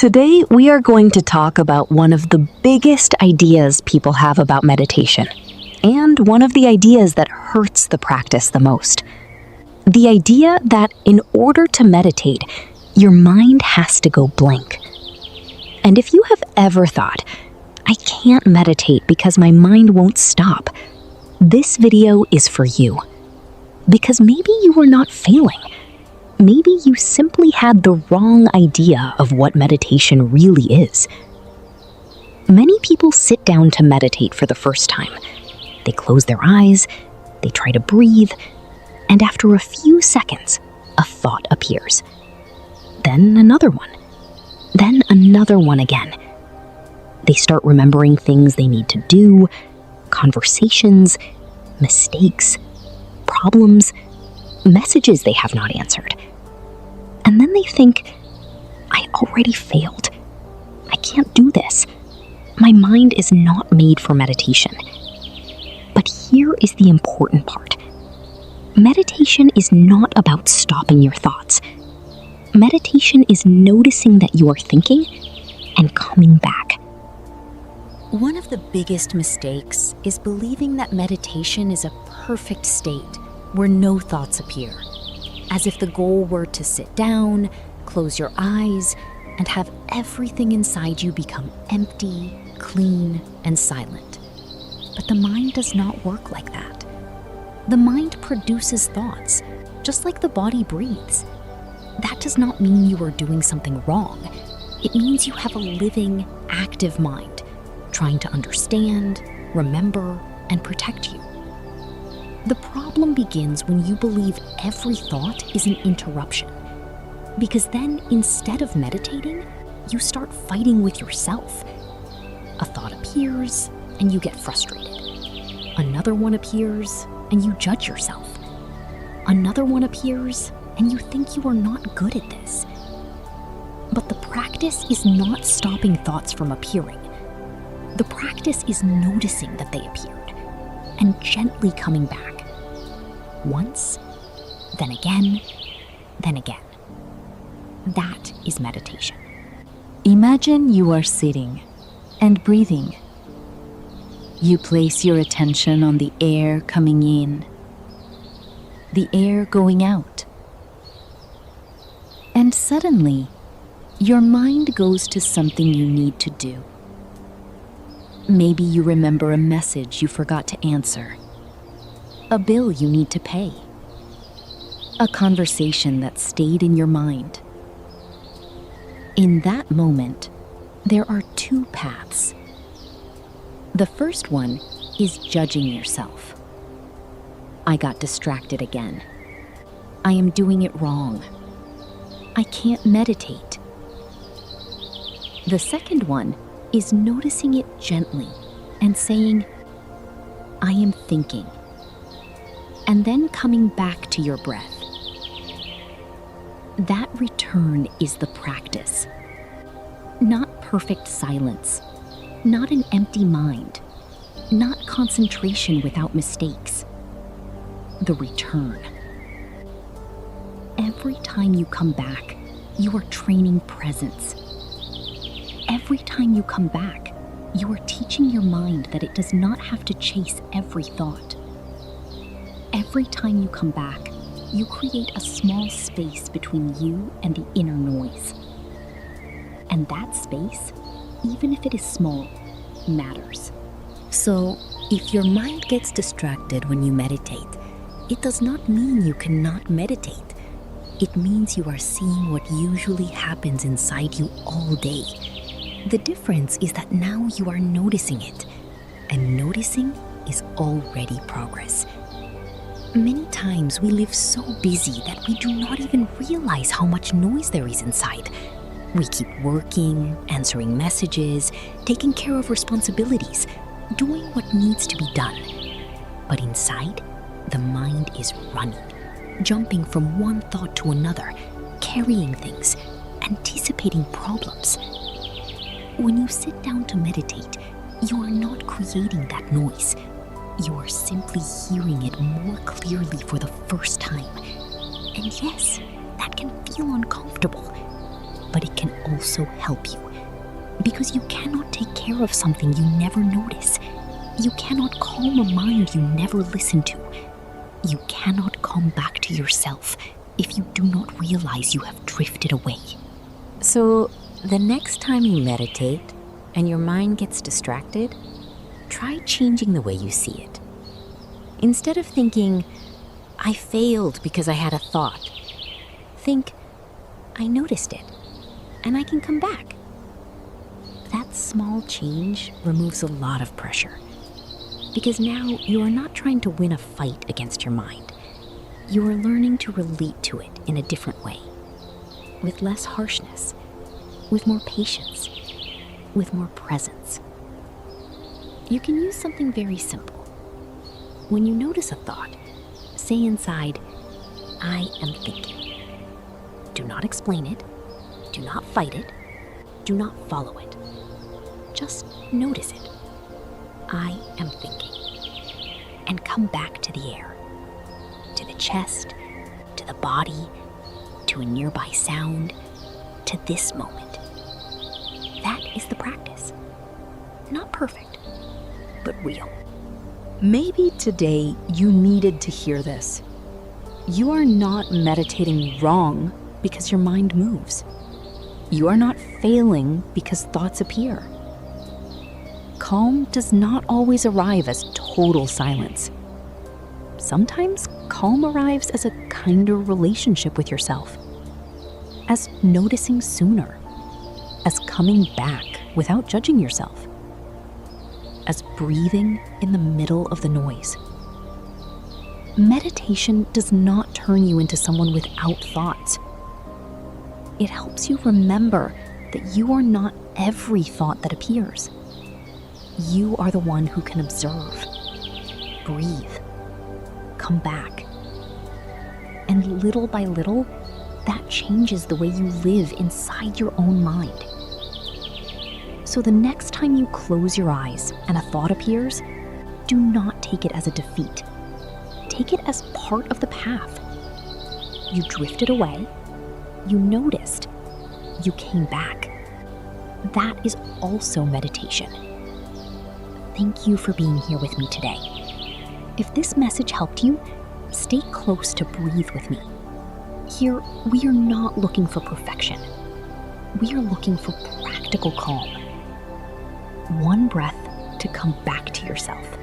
Today, we are going to talk about one of the biggest ideas people have about meditation, and one of the ideas that hurts the practice the most. The idea that in order to meditate, your mind has to go blank. And if you have ever thought, I can't meditate because my mind won't stop, this video is for you. Because maybe you were not failing. Maybe you simply had the wrong idea of what meditation really is. Many people sit down to meditate for the first time. They close their eyes, they try to breathe, and after a few seconds, a thought appears. Then another one. Then another one again. They start remembering things they need to do, conversations, mistakes, problems, messages they have not answered. And then they think, I already failed. I can't do this. My mind is not made for meditation. But here is the important part. Meditation is not about stopping your thoughts. Meditation is noticing that you are thinking and coming back. One of the biggest mistakes is believing that meditation is a perfect state where no thoughts appear, as if the goal were to sit down, close your eyes, and have everything inside you become empty, clean, and silent. But the mind does not work like that. The mind produces thoughts, just like the body breathes. That does not mean you are doing something wrong. It means you have a living, active mind, trying to understand, remember, and protect you. The problem begins when you believe every thought is an interruption. Because then, instead of meditating, you start fighting with yourself. A thought appears, and you get frustrated. Another one appears, and you judge yourself. Another one appears, and you think you are not good at this. But the practice is not stopping thoughts from appearing. The practice is noticing that they appeared and gently coming back. Once, then again, then again. That is meditation. Imagine you are sitting and breathing. You place your attention on the air coming in, the air going out. And suddenly, your mind goes to something you need to do. Maybe you remember a message you forgot to answer, a bill you need to pay, a conversation that stayed in your mind. In that moment, there are two paths. The first one is judging yourself. I got distracted again. I am doing it wrong. I can't meditate. The second one is noticing it gently and saying, I am thinking, and then coming back to your breath. That return is the practice. Not perfect silence, not an empty mind, not concentration without mistakes. The return. Every time you come back, you are training presence. Every time you come back, you are teaching your mind that it does not have to chase every thought. Every time you come back, you create a small space between you and the inner noise. And that space, even if it is small, matters. So, if your mind gets distracted when you meditate, it does not mean you cannot meditate. It means you are seeing what usually happens inside you all day. The difference is that now you are noticing it, and noticing is already progress. Many times we live so busy that we do not even realize how much noise there is inside. We keep working, answering messages, taking care of responsibilities, doing what needs to be done. But inside, the mind is running, jumping from one thought to another, carrying things, anticipating problems. When you sit down to meditate, you are not creating that noise. You are simply hearing it more clearly for the first time. And yes, that can feel uncomfortable. but it can also help you. Because you cannot take care of something you never notice. You cannot calm a mind you never listen to. You cannot come back to yourself if you do not realize you have drifted away. So, the next time you meditate and your mind gets distracted, try changing the way you see it. Instead of thinking, I failed because I had a thought, think, I noticed it, and I can come back. That small change removes a lot of pressure, because now you are not trying to win a fight against your mind. You are learning to relate to it in a different way, with less harshness, with more patience, with more presence. You can use something very simple. When you notice a thought, say inside, I am thinking. Do not explain it. Do not fight it. Do not follow it. Just notice it. I am thinking. And come back to the air, to the chest, to the body, to a nearby sound, to this moment. That is the practice. Not perfect, but real. Maybe today you needed to hear this. You are not meditating wrong because your mind moves. You are not failing because thoughts appear. Calm does not always arrive as total silence. Sometimes calm arrives as a kinder relationship with yourself, as noticing sooner, as coming back without judging yourself, as breathing in the middle of the noise. Meditation does not turn you into someone without thoughts. It helps you remember that you are not every thought that appears. You are the one who can observe, breathe, come back. And little by little, that changes the way you live inside your own mind. So the next time you close your eyes and a thought appears, do not take it as a defeat. Take it as part of the path. You drifted away, you noticed, you came back. That is also meditation. Thank you for being here with me today. If this message helped you, stay close to breathe with me. Here, we are not looking for perfection. We are looking for practical calm. One breath to come back to yourself.